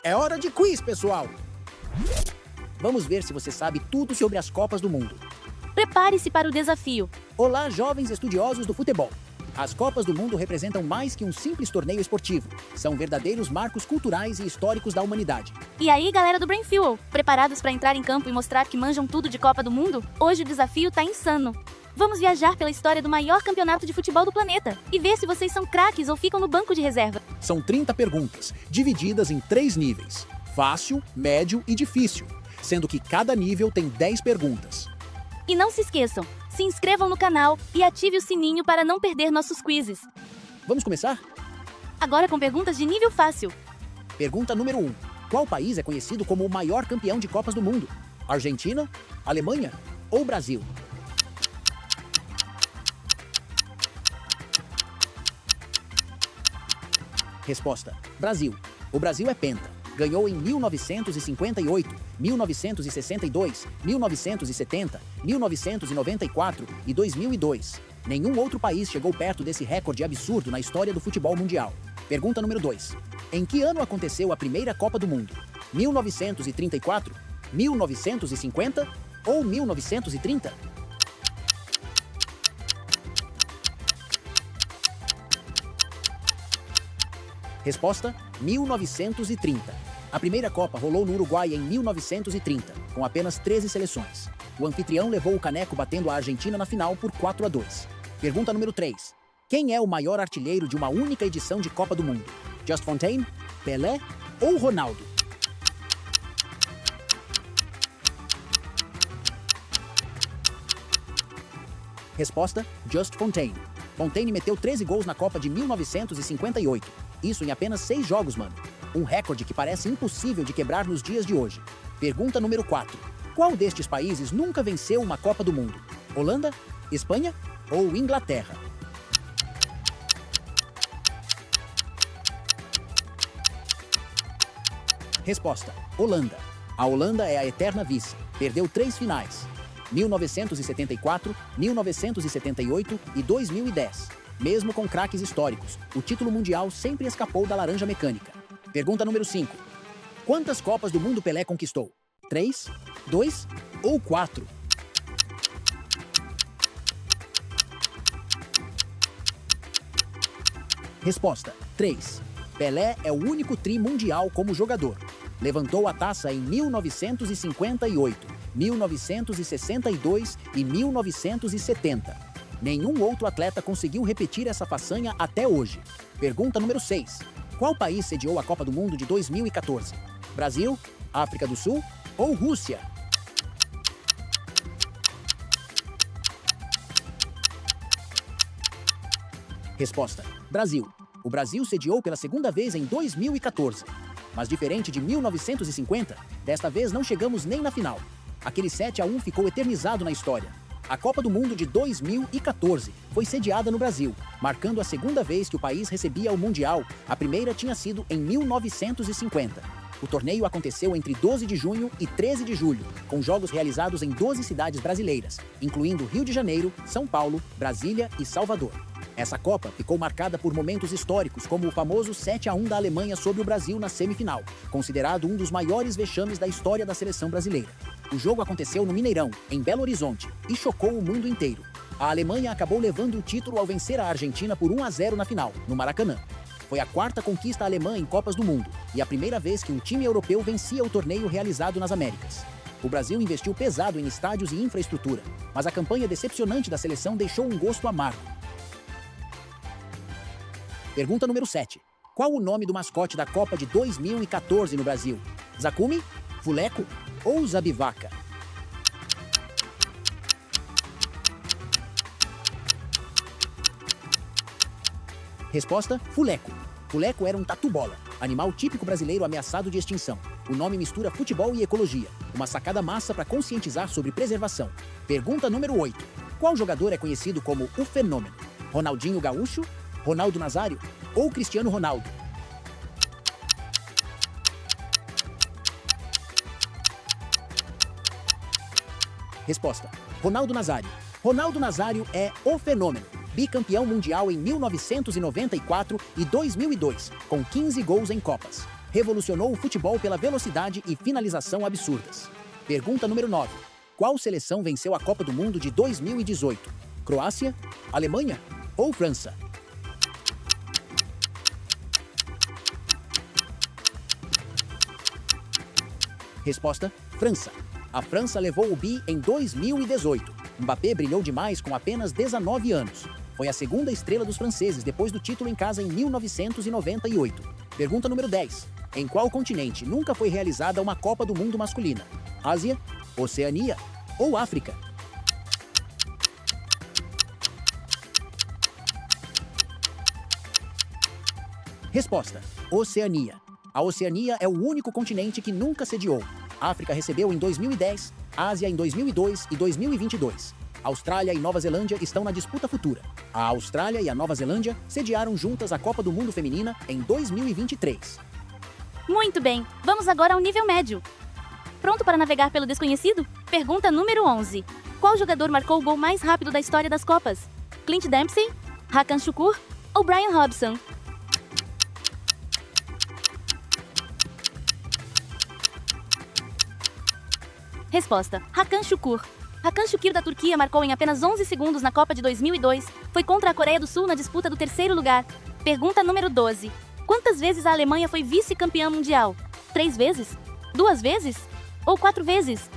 É hora de quiz, pessoal! Vamos ver se você sabe tudo sobre as Copas do Mundo. Prepare-se para o desafio. Olá, jovens estudiosos do futebol! As Copas do Mundo representam mais que um simples torneio esportivo. São verdadeiros marcos culturais e históricos da humanidade. E aí, galera do Brain Fuel, preparados para entrar em campo e mostrar que manjam tudo de Copa do Mundo? Hoje o desafio tá insano. Vamos viajar pela história do maior campeonato de futebol do planeta e ver se vocês são craques ou ficam no banco de reserva. São 30 perguntas, divididas em 3 níveis: fácil, médio e difícil, sendo que cada nível tem 10 perguntas. E não se esqueçam, se inscrevam no canal e ative o sininho para não perder nossos quizzes. Vamos começar? Agora com perguntas de nível fácil. Pergunta número 1. Qual país é conhecido como o maior campeão de Copas do Mundo? Argentina, Alemanha ou Brasil? Resposta: Brasil. O Brasil é penta. Ganhou em 1958, 1962, 1970, 1994 e 2002. Nenhum outro país chegou perto desse recorde absurdo na história do futebol mundial. Pergunta número 2. Em que ano aconteceu a primeira Copa do Mundo? 1934, 1950 ou 1930? Resposta: 1930. A primeira Copa rolou no Uruguai em 1930, com apenas 13 seleções. O anfitrião levou o caneco batendo a Argentina na final por 4-2. Pergunta número 3. Quem é o maior artilheiro de uma única edição de Copa do Mundo? Just Fontaine, Pelé ou Ronaldo? Resposta: Just Fontaine. Fontaine meteu 13 gols na Copa de 1958. Isso em apenas 6 jogos, mano. Um recorde que parece impossível de quebrar nos dias de hoje. Pergunta número 4. Qual destes países nunca venceu uma Copa do Mundo? Holanda, Espanha ou Inglaterra? Resposta: Holanda. A Holanda é a eterna vice. Perdeu 3 finais: 1974, 1978 e 2010. Mesmo com craques históricos, o título mundial sempre escapou da laranja mecânica. Pergunta número 5. Quantas Copas do Mundo Pelé conquistou? 3, 2 ou 4? Resposta: 3. Pelé é o único tri mundial como jogador. Levantou a taça em 1958, 1962 e 1970. Nenhum outro atleta conseguiu repetir essa façanha até hoje. Pergunta número 6. Qual país sediou a Copa do Mundo de 2014? Brasil, África do Sul ou Rússia? Resposta: Brasil. O Brasil sediou pela segunda vez em 2014. Mas diferente de 1950, desta vez não chegamos nem na final. Aquele 7-1 ficou eternizado na história. A Copa do Mundo de 2014 foi sediada no Brasil, marcando a segunda vez que o país recebia o Mundial. A primeira tinha sido em 1950. O torneio aconteceu entre 12 de junho e 13 de julho, com jogos realizados em 12 cidades brasileiras, incluindo Rio de Janeiro, São Paulo, Brasília e Salvador. Essa Copa ficou marcada por momentos históricos, como o famoso 7-1 da Alemanha sobre o Brasil na semifinal, considerado um dos maiores vexames da história da seleção brasileira. O jogo aconteceu no Mineirão, em Belo Horizonte, e chocou o mundo inteiro. A Alemanha acabou levando o título ao vencer a Argentina por 1-0 na final, no Maracanã. Foi a 4ª conquista alemã em Copas do Mundo e a primeira vez que um time europeu vencia o torneio realizado nas Américas. O Brasil investiu pesado em estádios e infraestrutura, mas a campanha decepcionante da seleção deixou um gosto amargo. Pergunta número 7. Qual o nome do mascote da Copa de 2014 no Brasil? Zakumi, Fuleco ou Zabivaca? Resposta: Fuleco. Fuleco era um tatu-bola, animal típico brasileiro ameaçado de extinção. O nome mistura futebol e ecologia, uma sacada massa para conscientizar sobre preservação. Pergunta número 8. Qual jogador é conhecido como o Fenômeno? Ronaldinho Gaúcho, Ronaldo Nazário ou Cristiano Ronaldo? Resposta: Ronaldo Nazário. Ronaldo Nazário é o Fenômeno, bicampeão mundial em 1994 e 2002, com 15 gols em Copas. Revolucionou o futebol pela velocidade e finalização absurdas. Pergunta número 9. Qual seleção venceu a Copa do Mundo de 2018? Croácia, Alemanha ou França? Resposta: França. A França levou o bi em 2018. Mbappé brilhou demais com apenas 19 anos. Foi a segunda estrela dos franceses depois do título em casa em 1998. Pergunta número 10. Em qual continente nunca foi realizada uma Copa do Mundo masculina? Ásia, Oceania ou África? Resposta: Oceania. A Oceania é o único continente que nunca sediou. A África recebeu em 2010, Ásia em 2002 e 2022. Austrália e Nova Zelândia estão na disputa futura. A Austrália e a Nova Zelândia sediaram juntas a Copa do Mundo Feminina em 2023. Muito bem, vamos agora ao nível médio. Pronto para navegar pelo desconhecido? Pergunta número 11. Qual jogador marcou o gol mais rápido da história das Copas? Clint Dempsey, Hakan Şükür ou Brian Robson? Resposta: Hakan Şükür. Hakan Şükür da Turquia marcou em apenas 11 segundos na Copa de 2002. Foi contra a Coreia do Sul na disputa do terceiro lugar. Pergunta número 12. Quantas vezes a Alemanha foi vice-campeã mundial? 3 vezes? 2 vezes? Ou 4 vezes?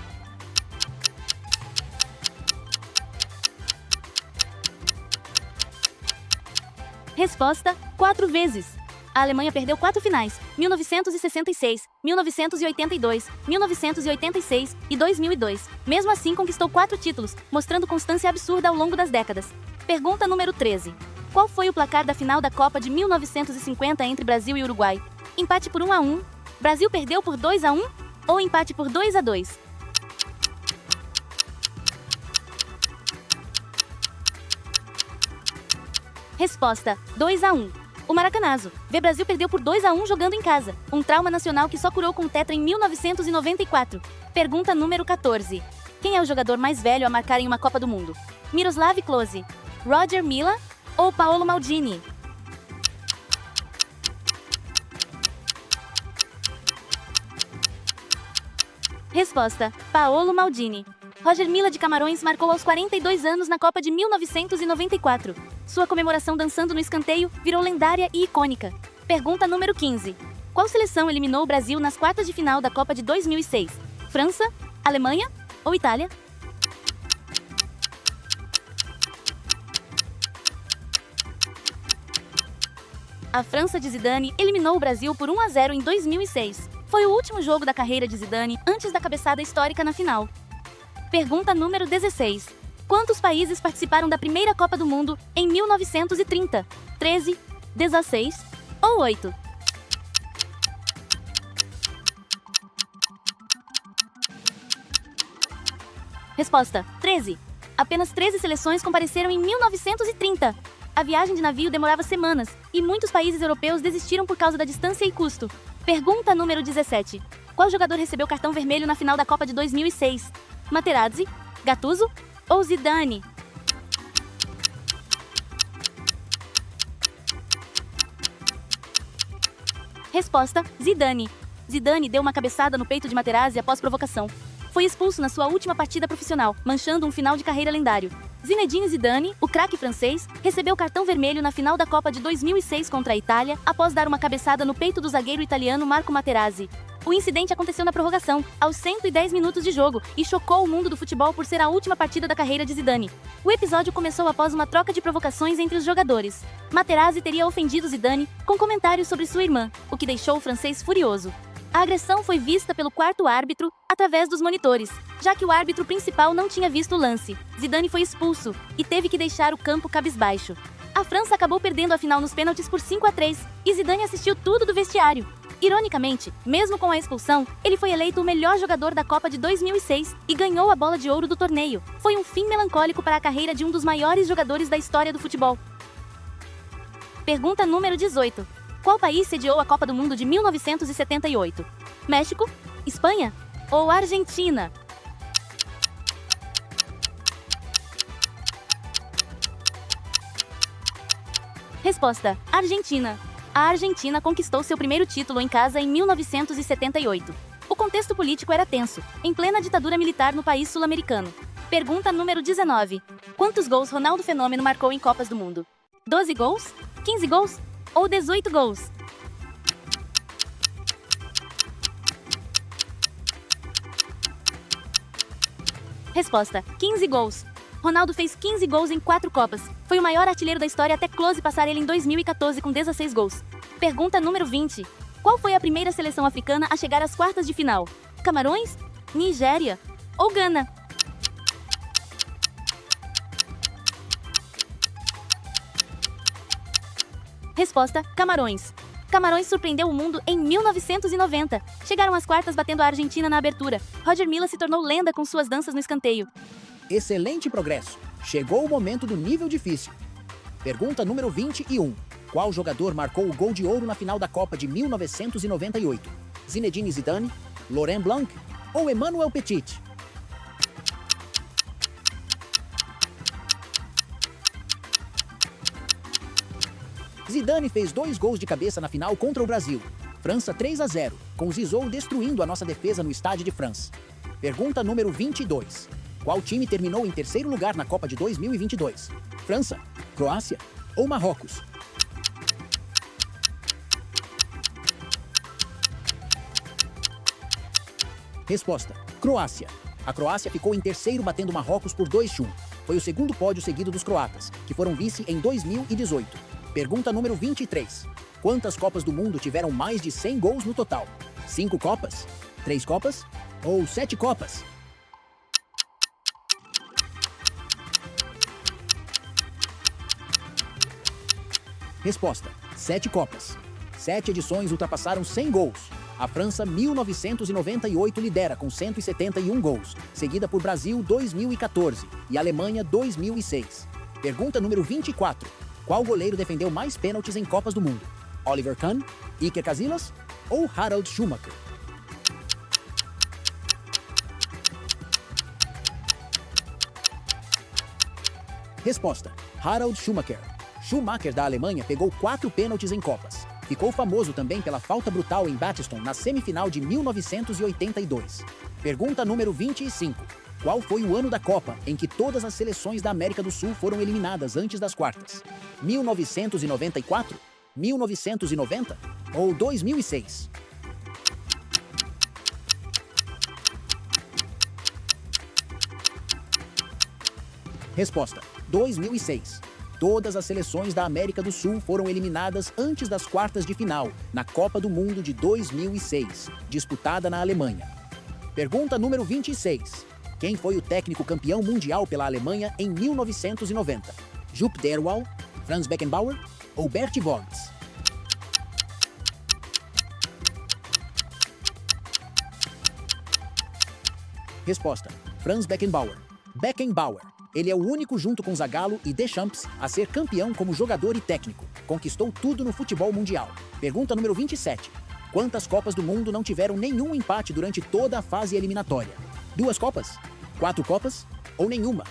Resposta: 4 vezes. A Alemanha perdeu 4 finais, 1966, 1982, 1986 e 2002. Mesmo assim, conquistou 4 títulos, mostrando constância absurda ao longo das décadas. Pergunta número 13. Qual foi o placar da final da Copa de 1950 entre Brasil e Uruguai? Empate por 1-1, Brasil perdeu por 2-1 ou empate por 2-2? Resposta: 2-1. O Maracanazo. Brasil perdeu por 2-1 jogando em casa. Um trauma nacional que só curou com o tetra em 1994. Pergunta número 14. Quem é o jogador mais velho a marcar em uma Copa do Mundo? Miroslav Klose, Roger Milla ou Paolo Maldini? Resposta: Paolo Maldini. Roger Milla de Camarões marcou aos 42 anos na Copa de 1994. Sua comemoração dançando no escanteio virou lendária e icônica. Pergunta número 15. Qual seleção eliminou o Brasil nas quartas de final da Copa de 2006? França, Alemanha ou Itália? A França de Zidane eliminou o Brasil por 1-0 em 2006. Foi o último jogo da carreira de Zidane antes da cabeçada histórica na final. Pergunta número 16. Quantos países participaram da primeira Copa do Mundo em 1930? 13, 16 ou 8? Resposta: 13. Apenas 13 seleções compareceram em 1930. A viagem de navio demorava semanas e muitos países europeus desistiram por causa da distância e custo. Pergunta número 17. Qual jogador recebeu cartão vermelho na final da Copa de 2006? Materazzi, Gattuso ou Zidane? Resposta: Zidane. Zidane deu uma cabeçada no peito de Materazzi após provocação. Foi expulso na sua última partida profissional, manchando um final de carreira lendário. Zinedine Zidane, o craque francês, recebeu cartão vermelho na final da Copa de 2006 contra a Itália, após dar uma cabeçada no peito do zagueiro italiano Marco Materazzi. O incidente aconteceu na prorrogação, aos 110 minutos de jogo, e chocou o mundo do futebol por ser a última partida da carreira de Zidane. O episódio começou após uma troca de provocações entre os jogadores. Materazzi teria ofendido Zidane com comentários sobre sua irmã, o que deixou o francês furioso. A agressão foi vista pelo quarto árbitro através dos monitores, já que o árbitro principal não tinha visto o lance. Zidane foi expulso e teve que deixar o campo cabisbaixo. A França acabou perdendo a final nos pênaltis por 5-3 e Zidane assistiu tudo do vestiário. Ironicamente, mesmo com a expulsão, ele foi eleito o melhor jogador da Copa de 2006 e ganhou a bola de ouro do torneio. Foi um fim melancólico para a carreira de um dos maiores jogadores da história do futebol. Pergunta número 18. Qual país sediou a Copa do Mundo de 1978? México, Espanha ou Argentina? Resposta: Argentina. A Argentina conquistou seu primeiro título em casa em 1978. O contexto político era tenso, em plena ditadura militar no país sul-americano. Pergunta número 19. Quantos gols Ronaldo Fenômeno marcou em Copas do Mundo? 12 gols? 15 gols? Ou 18 gols? Resposta: 15 gols. Ronaldo fez 15 gols em 4 Copas. Foi o maior artilheiro da história até Klose passar ele em 2014 com 16 gols. Pergunta número 20. Qual foi a primeira seleção africana a chegar às quartas de final? Camarões? Nigéria? Ou Gana? Resposta: Camarões. Camarões surpreendeu o mundo em 1990. Chegaram às quartas batendo a Argentina na abertura. Roger Milla se tornou lenda com suas danças no escanteio. Excelente progresso. Chegou o momento do nível difícil. Pergunta número 21. Qual jogador marcou o gol de ouro na final da Copa de 1998? Zinedine Zidane, Laurent Blanc ou Emmanuel Petit? Zidane fez 2 gols de cabeça na final contra o Brasil. França 3-0, com Zizou destruindo a nossa defesa no Stade de France. Pergunta número 22. Qual time terminou em terceiro lugar na Copa de 2022? França, Croácia ou Marrocos? Resposta: Croácia. A Croácia ficou em terceiro batendo Marrocos por 2-1. Foi o segundo pódio seguido dos croatas, que foram vice em 2018. Pergunta número 23. Quantas Copas do Mundo tiveram mais de 100 gols no total? 5 Copas? 3 Copas? Ou 7 Copas? Resposta: 7 Copas. 7 edições ultrapassaram 100 gols. A França, 1998, lidera com 171 gols, seguida por Brasil, 2014, e Alemanha, 2006. Pergunta número 24. Qual goleiro defendeu mais pênaltis em Copas do Mundo? Oliver Kahn, Iker Casillas ou Harald Schumacher? Resposta: Harald Schumacher. Schumacher, da Alemanha, pegou 4 pênaltis em Copas. Ficou famoso também pela falta brutal em Battiston na semifinal de 1982. Pergunta número 25. Qual foi o ano da Copa em que todas as seleções da América do Sul foram eliminadas antes das quartas? 1994, 1990 ou 2006? Resposta: 2006. Todas as seleções da América do Sul foram eliminadas antes das quartas de final, na Copa do Mundo de 2006, disputada na Alemanha. Pergunta número 26. Quem foi o técnico campeão mundial pela Alemanha em 1990? Jupp Derwall, Franz Beckenbauer ou Bert Vogt? Resposta: Franz Beckenbauer. Beckenbauer. Ele é o único, junto com Zagallo e Deschamps, a ser campeão como jogador e técnico. Conquistou tudo no futebol mundial. Pergunta número 27. Quantas Copas do Mundo não tiveram nenhum empate durante toda a fase eliminatória? 2 Copas? 4 Copas? Ou nenhuma?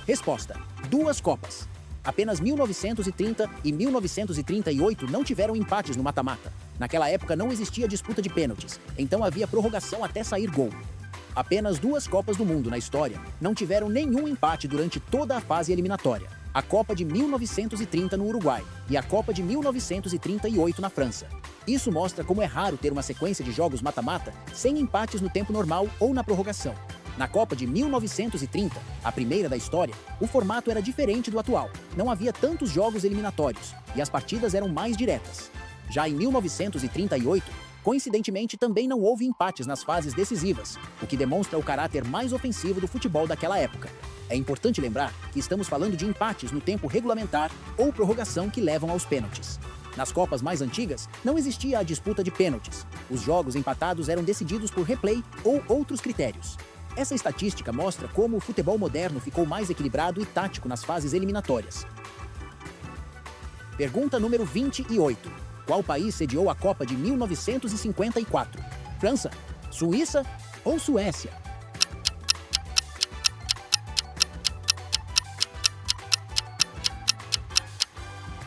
Resposta: 2 Copas. Apenas 1930 e 1938 não tiveram empates no mata-mata. Naquela época não existia disputa de pênaltis, então havia prorrogação até sair gol. Apenas 2 Copas do Mundo na história não tiveram nenhum empate durante toda a fase eliminatória. A Copa de 1930 no Uruguai e a Copa de 1938 na França. Isso mostra como é raro ter uma sequência de jogos mata-mata sem empates no tempo normal ou na prorrogação. Na Copa de 1930, a primeira da história, o formato era diferente do atual. Não havia tantos jogos eliminatórios e as partidas eram mais diretas. Já em 1938, coincidentemente também não houve empates nas fases decisivas, o que demonstra o caráter mais ofensivo do futebol daquela época. É importante lembrar que estamos falando de empates no tempo regulamentar ou prorrogação que levam aos pênaltis. Nas Copas mais antigas, não existia a disputa de pênaltis. Os jogos empatados eram decididos por replay ou outros critérios. Essa estatística mostra como o futebol moderno ficou mais equilibrado e tático nas fases eliminatórias. Pergunta número 28. Qual país sediou a Copa de 1954? França, Suíça ou Suécia?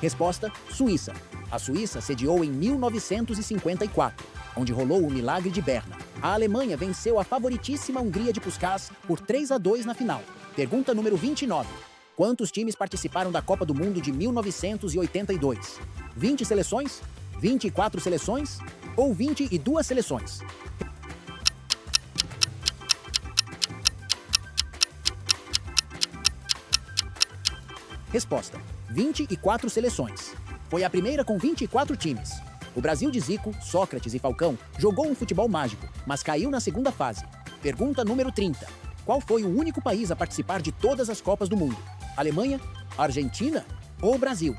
Resposta: Suíça. A Suíça sediou em 1954, onde rolou o Milagre de Berna. A Alemanha venceu a favoritíssima Hungria de Puskás por 3-2 na final. Pergunta número 29. Quantos times participaram da Copa do Mundo de 1982? 20 seleções? 24 seleções? Ou 22 seleções? Resposta: 24 seleções. Foi a primeira com 24 times. O Brasil de Zico, Sócrates e Falcão jogou um futebol mágico, mas caiu na segunda fase. Pergunta número 30. Qual foi o único país a participar de todas as Copas do Mundo? Alemanha, Argentina ou Brasil?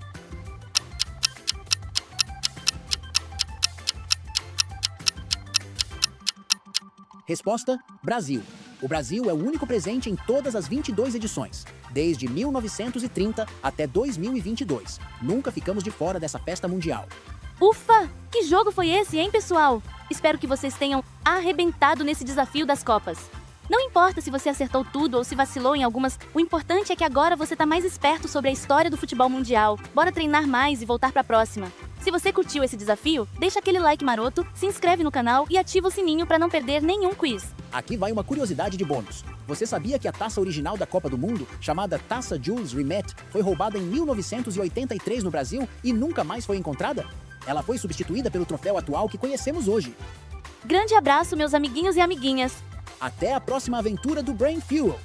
Resposta: Brasil. O Brasil é o único presente em todas as 22 edições, desde 1930 até 2022. Nunca ficamos de fora dessa festa mundial. Ufa! Que jogo foi esse, hein, pessoal? Espero que vocês tenham arrebentado nesse desafio das Copas. Não importa se você acertou tudo ou se vacilou em algumas, o importante é que agora você tá mais esperto sobre a história do futebol mundial. Bora treinar mais e voltar pra próxima. Se você curtiu esse desafio, deixa aquele like maroto, se inscreve no canal e ativa o sininho para não perder nenhum quiz. Aqui vai uma curiosidade de bônus. Você sabia que a taça original da Copa do Mundo, chamada Taça Jules Rimet, foi roubada em 1983 no Brasil e nunca mais foi encontrada? Ela foi substituída pelo troféu atual que conhecemos hoje. Grande abraço, meus amiguinhos e amiguinhas. Até a próxima aventura do Brain Fuel!